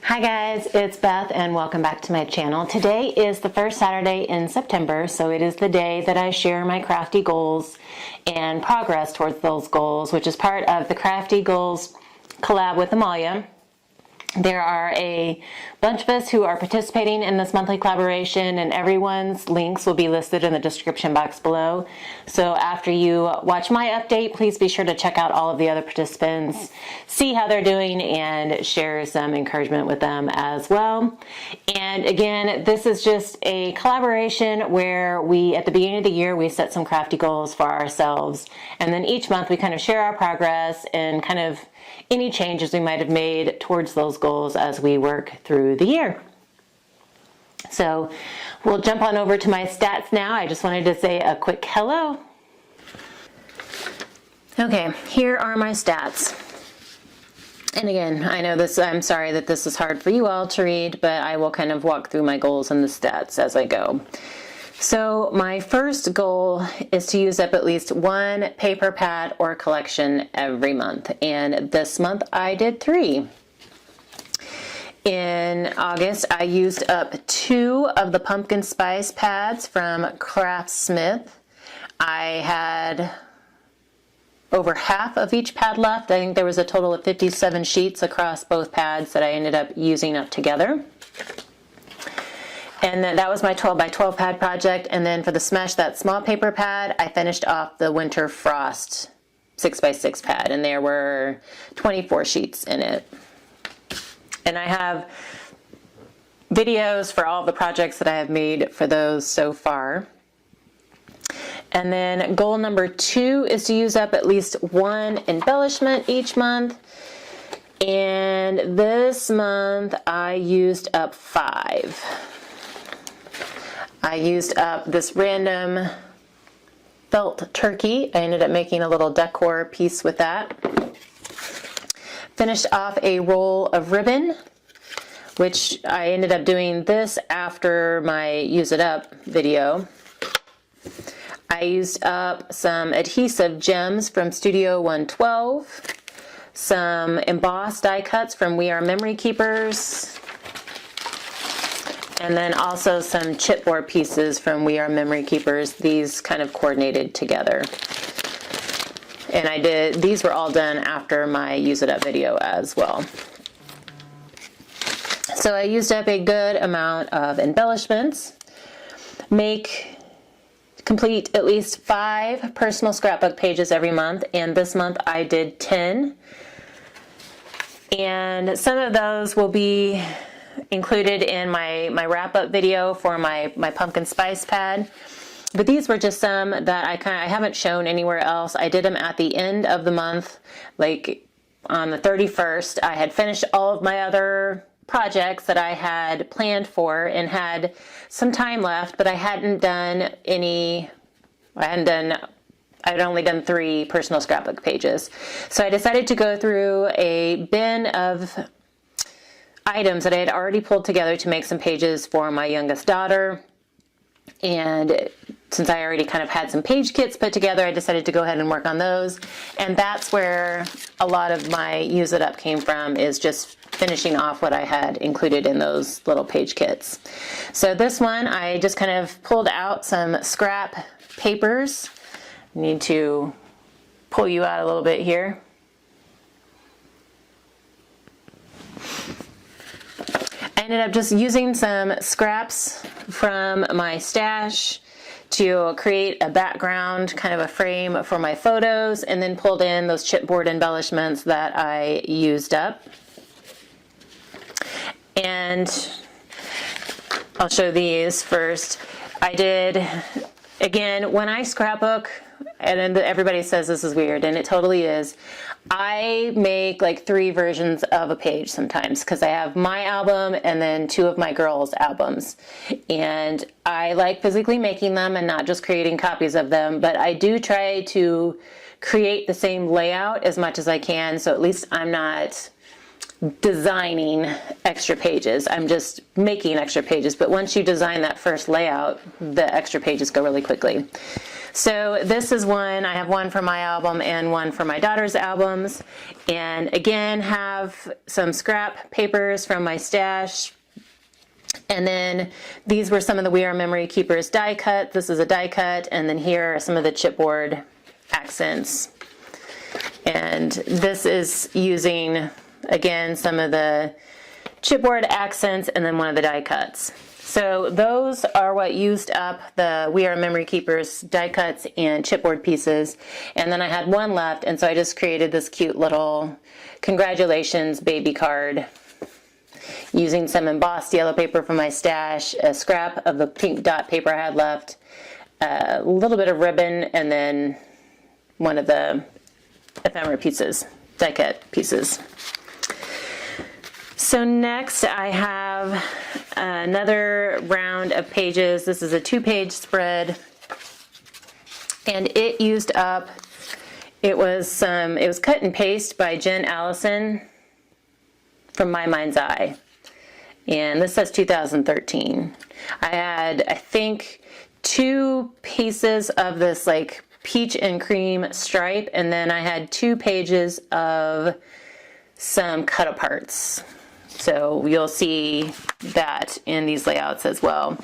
Hi guys, it's Beth and welcome back to my channel. Today is the first Saturday in September, so it is the day that I share my crafty goals and progress towards those goals, which is part of the Crafty Goals collab with Amalia. There are a bunch of us who are participating in this monthly collaboration, and everyone's links will be listed in the description box below. So after you watch my update, please be sure to check out all of the other participants, see how they're doing, and share some encouragement with them as well. And again, this is just a collaboration where we, at the beginning of the year, we set some crafty goals for ourselves. And then each month we kind of share our progress and kind of any changes we might have made towards those goals as we work through the year. So we'll jump on over to my stats now. I just wanted to say a quick hello. Okay, here are my stats. And again, I know this, I'm sorry that this is hard for you all to read, but I will kind of walk through my goals and the stats as I go. So my first goal is to use up at least one paper pad or collection every month. And this month I did 3. In August, I used up 2 of the pumpkin spice pads from Craftsmith. I had over half of each pad left. I think there was a total of 57 sheets across both pads that I ended up using up together. And then that was my 12 by 12 pad project. And then for the Smash That Small paper pad, I finished off the Winter Frost 6 by 6 pad, and there were 24 sheets in it. And I have videos for all the projects that I have made for those so far. And then goal number 2 is to use up at least 1 embellishment each month. And this month I used up 5. I used up this random felt turkey. I ended up making a little decor piece with that. Finished off a roll of ribbon, which I ended up doing this after my Use It Up video. I used up some adhesive gems from Studio 112, some embossed die cuts from We Are Memory Keepers, and then also some chipboard pieces from We Are Memory Keepers. These kind of coordinated together. And these were all done after my Use It Up video as well. So I used up a good amount of embellishments. Complete at least 5 personal scrapbook pages every month, and this month I did 10. And some of those will be included in my wrap-up video for my pumpkin spice pad. But these were just some that I haven't shown anywhere else. I did them at the end of the month, like on the 31st. I had finished all of my other projects that I had planned for and had some time left, but I hadn't done any, I'd only done 3 personal scrapbook pages. So I decided to go through a bin of items that I had already pulled together to make some pages for my youngest daughter. And since I already kind of had some page kits put together, I decided to go ahead and work on those. And that's where a lot of my Use It Up came from, is just finishing off what I had included in those little page kits. So this one, I just kind of pulled out some scrap papers. I need to pull you out a little bit here. I ended up just using some scraps from my stash to create a background, kind of a frame for my photos, and then pulled in those chipboard embellishments that I used up. And I'll show these first. I did, again, when I scrapbook, and everybody says this is weird, and it totally is, I make like 3 versions of a page sometimes, because I have my album and then 2 of my girls' albums. And I like physically making them and not just creating copies of them, but I do try to create the same layout as much as I can, so at least I'm not designing extra pages. I'm just making extra pages, but once you design that first layout, the extra pages go really quickly. So this is one, I have one for my album and one for my daughter's albums. And again, have some scrap papers from my stash. And then these were some of the We Are Memory Keepers die cut. This is a die cut. And then here are some of the chipboard accents. And this is using, again, some of the chipboard accents and then one of the die cuts. So those are what used up the We Are Memory Keepers die cuts and chipboard pieces. And then I had one left, and so I just created this cute little congratulations baby card using some embossed yellow paper from my stash, a scrap of the pink dot paper I had left, a little bit of ribbon, and then one of the ephemera pieces, die cut pieces. So next I have another round of pages. This is a 2-page spread, and it used up, it was cut and paste by Jen Allison from My Mind's Eye. And this says 2013. I had, I think, 2 pieces of this like peach and cream stripe, and then I had 2 pages of some cut aparts. So you'll see that in these layouts as well.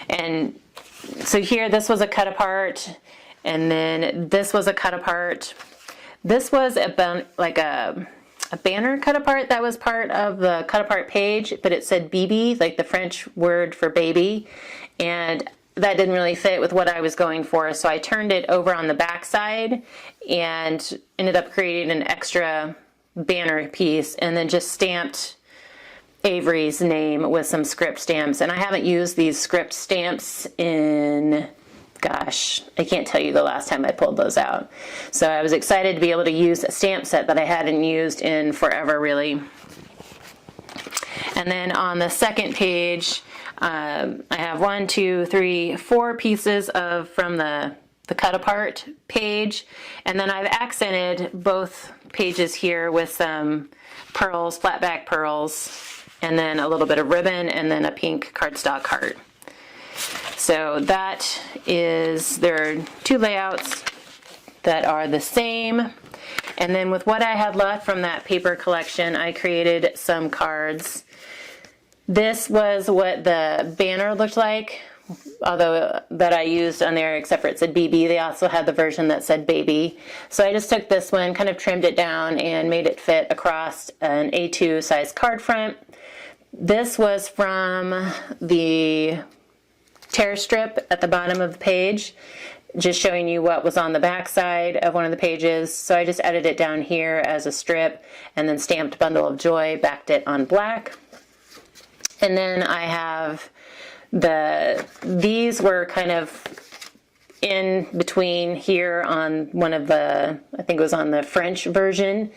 And so here, this was a cut apart, and then this was a cut apart. This was like a banner cut apart that was part of the cut apart page, but it said BB, like the French word for baby, and that didn't really fit with what I was going for, so I turned it over on the back side and ended up creating an extra banner piece, and then just stamped Avery's name with some script stamps. And I haven't used these script stamps in, gosh, I can't tell you the last time I pulled those out. So I was excited to be able to use a stamp set that I hadn't used in forever, really. And then on the second page, I have 1, 2, 3, 4 pieces from the cut apart page. And then I've accented both pages here with some pearls, flat back pearls, and then a little bit of ribbon, and then a pink cardstock heart. So that is, there are 2 layouts that are the same. And then with what I had left from that paper collection, I created some cards. This was what the banner looked like, although that I used on there, except for it said BB. They also had the version that said baby. So I just took this one, kind of trimmed it down, and made it fit across an A2 size card front. This was from the tear strip at the bottom of the page, just showing you what was on the back side of one of the pages. So I just added it down here as a strip, and then stamped Bundle of Joy, backed it on black. And then I have these were kind of in between here on one of the, I think it was on the French version.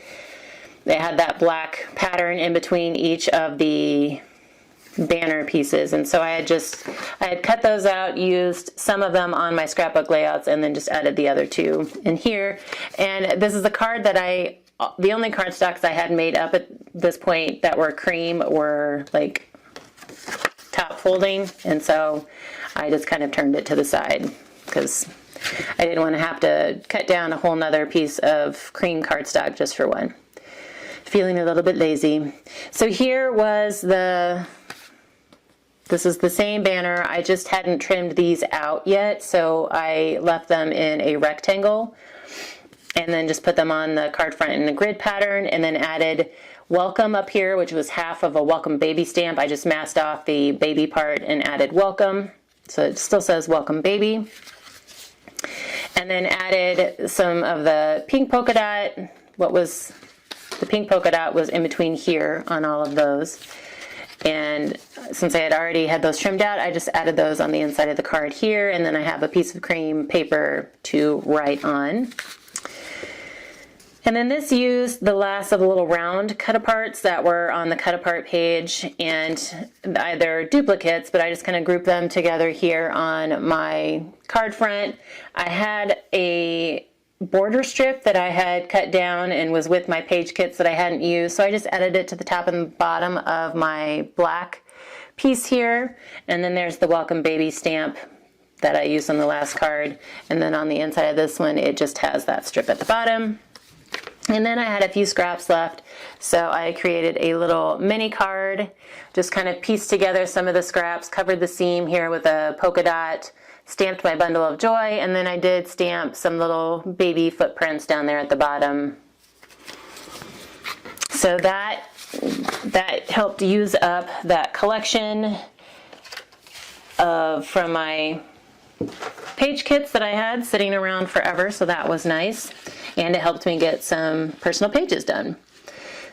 They had that black pattern in between each of the banner pieces, and so I had cut those out, used some of them on my scrapbook layouts, and then just added the other 2 in here. And this is the card that the only cardstocks I had made up at this point that were cream were like top folding, and so I just kind of turned it to the side because I didn't want to have to cut down a whole nother piece of cream cardstock just for one. Feeling a little bit lazy. So here was this is the same banner. I just hadn't trimmed these out yet, so I left them in a rectangle and then just put them on the card front in a grid pattern, and then added welcome up here, which was half of a welcome baby stamp. I just masked off the baby part and added welcome, so it still says welcome baby. And then added some of the pink polka dot. The pink polka dot was in between here on all of those. And since I had already had those trimmed out, I just added those on the inside of the card here, and then I have a piece of cream paper to write on. And then this used the last of the little round cut aparts that were on the cut apart page, and they're duplicates, but I just kind of grouped them together here on my card front. I had a border strip that I had cut down and was with my page kits that I hadn't used, so I just added it to the top and bottom of my black piece here. And then there's the welcome baby stamp that I used on the last card. And then on the inside of this one, it just has that strip at the bottom. And then I had a few scraps left, so I created a little mini card, just kind of pieced together some of the scraps, covered the seam here with a polka dot, stamped my bundle of joy, and then I did stamp some little baby footprints down there at the bottom. So that helped use up that collection from my page kits that I had sitting around forever, so that was nice. And it helped me get some personal pages done.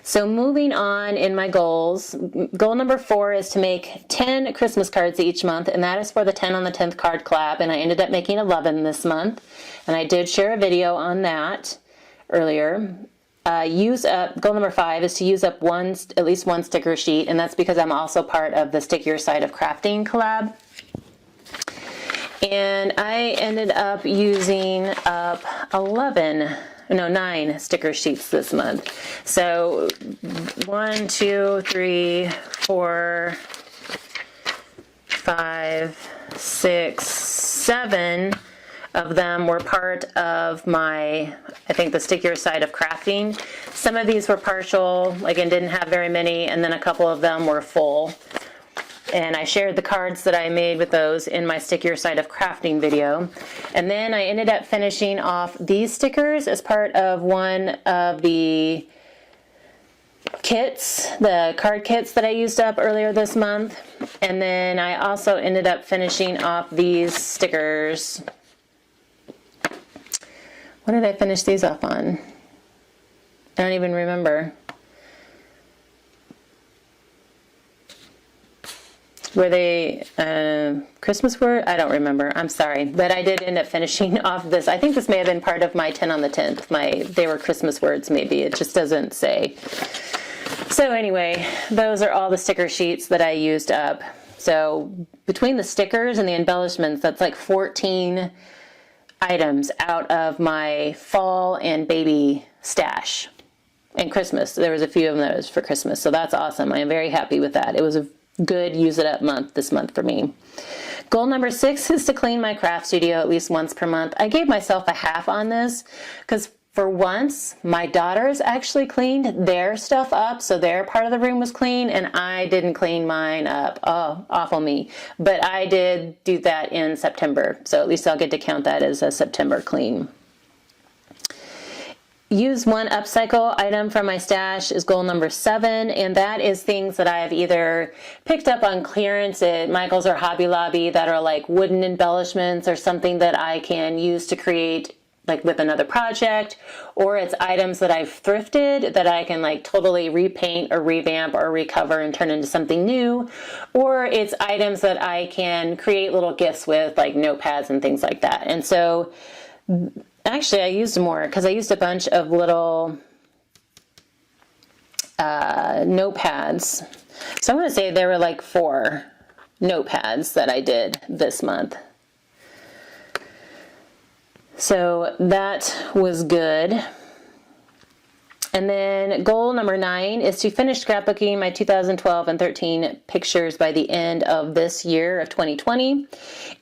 So moving on in my goals, goal number 4 is to make 10 Christmas cards each month, and that is for the 10 on the 10th card collab, and I ended up making 11 this month, and I did share a video on that earlier. Goal number 5 is to use up at least one sticker sheet, and that's because I'm also part of the Stick Your Side of Crafting collab. And I ended up using up 9 sticker sheets this month. So 1, 2, 3, 4, 5, 6, 7 of them were part of my, I think, the Stick Your Side of Crafting. Some of these were partial, and didn't have very many, and then a couple of them were full. And I shared the cards that I made with those in my Stick Your Side of Crafting video. And then I ended up finishing off these stickers as part of one of the kits, the card kits that I used up earlier this month. And then I also ended up finishing off these stickers. What did I finish these off on? I don't even remember. Were they Christmas word? I don't remember. I'm sorry. But I did end up finishing off this. I think this may have been part of my 10 on the 10th. They were Christmas words maybe. It just doesn't say. So anyway, those are all the sticker sheets that I used up. So between the stickers and the embellishments, that's like 14 items out of my fall and baby stash. And Christmas. There was a few of them that was for Christmas. So that's awesome. I am very happy with that. It was a good use it up month this month for me. Goal number 6 is to clean my craft studio at least once per month. I gave myself a half on this because for once my daughters actually cleaned their stuff up, so their part of the room was clean and I didn't clean mine up. Oh, awful me. But I did do that in September, so at least I'll get to count that as a September clean. Use one upcycle item from my stash is goal number 7, and that is things that I have either picked up on clearance at Michael's or Hobby Lobby that are like wooden embellishments or something that I can use to create with another project, or it's items that I've thrifted that I can totally repaint or revamp or recover and turn into something new, or it's items that I can create little gifts with notepads and things like that. And so actually, I used more because I used a bunch of little notepads. So I'm going to say there were 4 notepads that I did this month. So that was good. And then goal number 9 is to finish scrapbooking my 2012 and 13 pictures by the end of this year of 2020.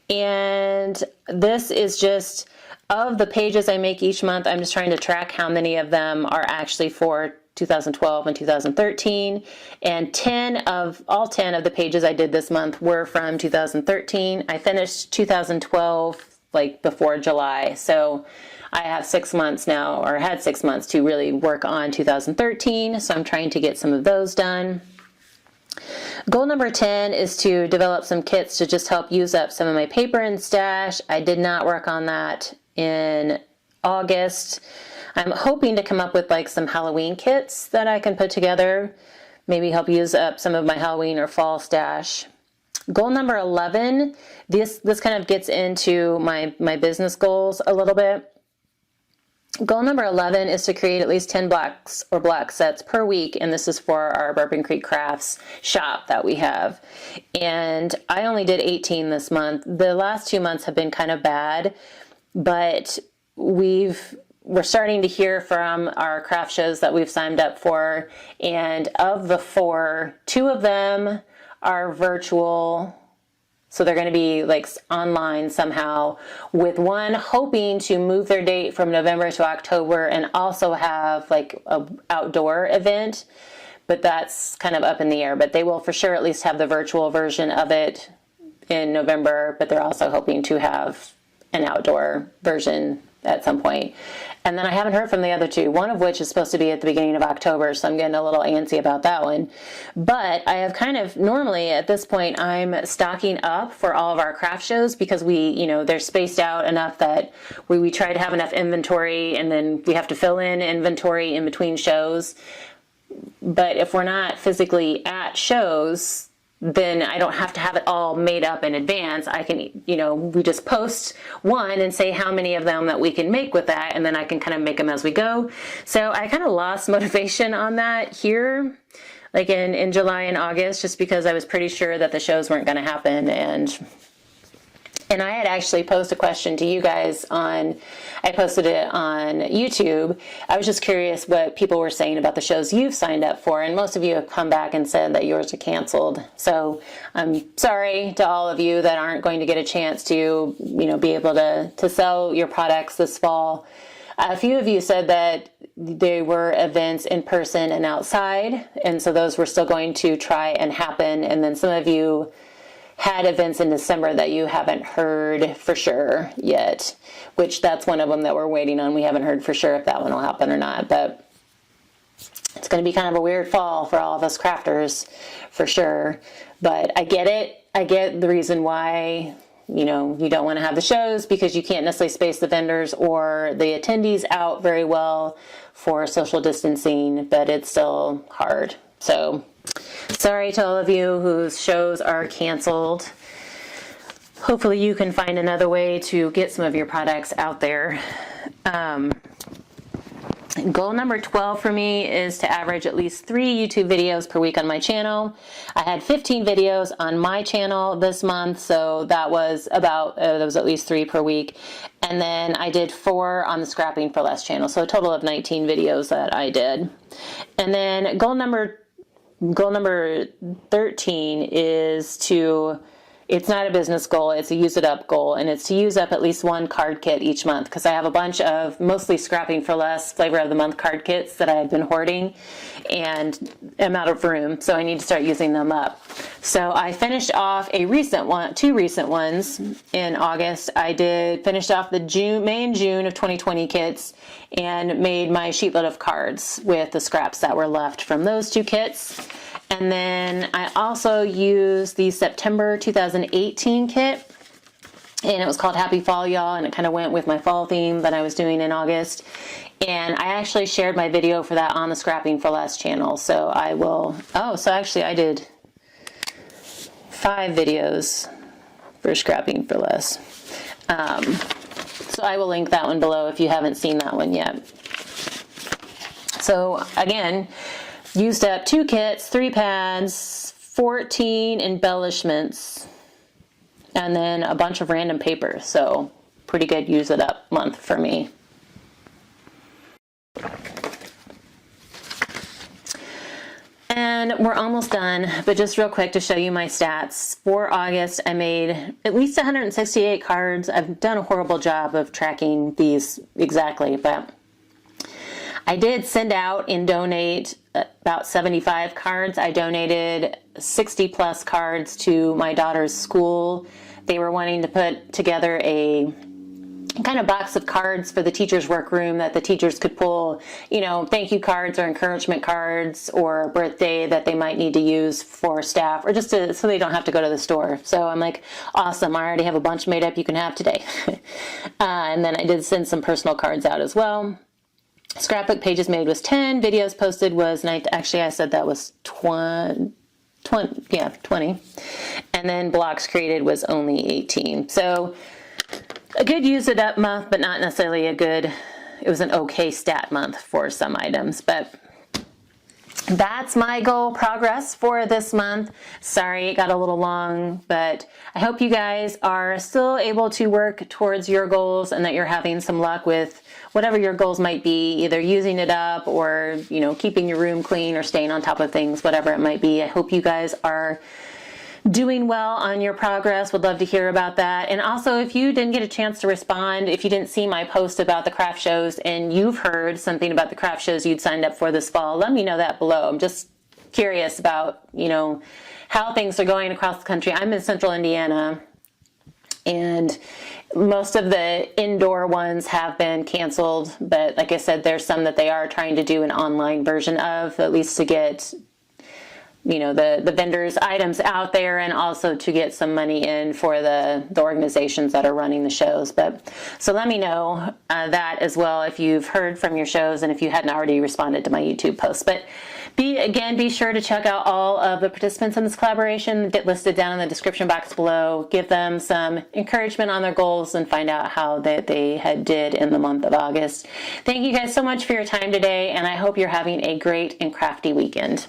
And this is just, of the pages I make each month, I'm just trying to track how many of them are actually for 2012 and 2013. And all 10 of the pages I did this month were from 2013. I finished 2012 before July. So I have 6 months now, or had 6 months to really work on 2013. So I'm trying to get some of those done. Goal number 10 is to develop some kits to just help use up some of my paper and stash. I did not work on that in August. I'm hoping to come up with some Halloween kits that I can put together, maybe help use up some of my Halloween or fall stash. Goal number 11, this kind of gets into my business goals a little bit. Goal number 11 is to create at least 10 blocks or block sets per week, and this is for our Bourbon Creek Crafts shop that we have. And I only did 18 this month. The last 2 months have been kind of bad, but we're starting to hear from our craft shows that we've signed up for, and of the 4, 2 of them are virtual, So they're going to be like online somehow, with one hoping to move their date from November to October and also have like a outdoor event, but that's kind of up in the air. But they will for sure at least have the virtual version of it in November, but they're also hoping to have an outdoor version at some point. And then I haven't heard from the other two, one of which is supposed to be at the beginning of October, so I'm getting a little antsy about that one. But I have kind of, normally at this point, I'm stocking up for all of our craft shows because they're spaced out enough that we try to have enough inventory, and then we have to fill in inventory in between shows. But if we're not physically at shows, then I don't have to have it all made up in advance. I can, we just post one and say how many of them that we can make with that, and then I can kind of make them as we go. So I kind of lost motivation on that here, like in July and August, just because I was pretty sure that the shows weren't going to happen. And I had actually posed a question to you guys I posted it on YouTube. I was just curious what people were saying about the shows you've signed up for, and most of you have come back and said that yours are canceled. So I'm sorry to all of you that aren't going to get a chance to, be able to sell your products this fall. A few of you said that they were events in person and outside, and so those were still going to try and happen. And then some of you had events in December that you haven't heard for sure yet, which that's one of them that we're waiting on. We haven't heard for sure if that one will happen or not, but it's going to be kind of a weird fall for all of us crafters for sure. But I get it. I get the reason why, you don't want to have the shows, because you can't necessarily space the vendors or the attendees out very well for social distancing, but it's still hard. So sorry to all of you whose shows are canceled. Hopefully you can find another way to get some of your products out there. Goal number 12 for me is to average at least 3 YouTube videos per week on my channel. I had 15 videos on my channel this month, so that was at least 3 per week. And then I did 4 on the Scrapping for Less channel, so a total of 19 videos that I did. And then goal number 13 is it's not a business goal, it's a use it up goal, and it's to use up at least 1 card kit each month, because I have a bunch of mostly Scrapping for Less flavor of the month card kits that I had been hoarding, and I'm out of room, so I need to start using them up. So I finished off 2 recent ones in August. I finished off the May and June of 2020 kits and made my sheetload of cards with the scraps that were left from those 2 kits. And then I also used the September 2018 kit, and it was called Happy Fall, Y'all, and it kind of went with my fall theme that I was doing in August. And I actually shared my video for that on the Scrapping for Less channel, so actually I did 5 videos for Scrapping for Less. So I will link that one below if you haven't seen that one yet. So again, used up 2 kits, 3 pads, 14 embellishments, and then a bunch of random papers. So pretty good use it up month for me. And we're almost done, but just real quick to show you my stats. For August, I made at least 168 cards. I've done a horrible job of tracking these exactly, but I did send out and donate about 75 cards. I donated 60 plus cards to my daughter's school. They were wanting to put together a kind of box of cards for the teacher's workroom that the teachers could pull, thank you cards or encouragement cards or birthday that they might need to use for staff, or just so they don't have to go to the store. So I'm like, awesome, I already have a bunch made up you can have today. And then I did send some personal cards out as well. Scrapbook pages made was 10, videos posted was, actually I said that was 20. And then blocks created was only 18. So a good use it up month, but not necessarily it was an okay stat month for some items, but that's my goal progress for this month. Sorry, it got a little long, but I hope you guys are still able to work towards your goals and that you're having some luck with whatever your goals might be, either using it up or, keeping your room clean or staying on top of things, whatever it might be. I hope you guys are doing well on your progress. Would love to hear about that. And also, if you didn't get a chance to respond, if you didn't see my post about the craft shows and you've heard something about the craft shows you'd signed up for this fall, let me know that below. I'm just curious about, how things are going across the country. I'm in central Indiana, and most of the indoor ones have been canceled, but like I said, there's some that they are trying to do an online version of, at least to get the vendors' items out there, and also to get some money in for the organizations that are running the shows. So let me know that as well if you've heard from your shows and if you hadn't already responded to my YouTube post. But be sure to check out all of the participants in this collaboration listed down in the description box below. Give them some encouragement on their goals and find out how they did in the month of August. Thank you guys so much for your time today, and I hope you're having a great and crafty weekend.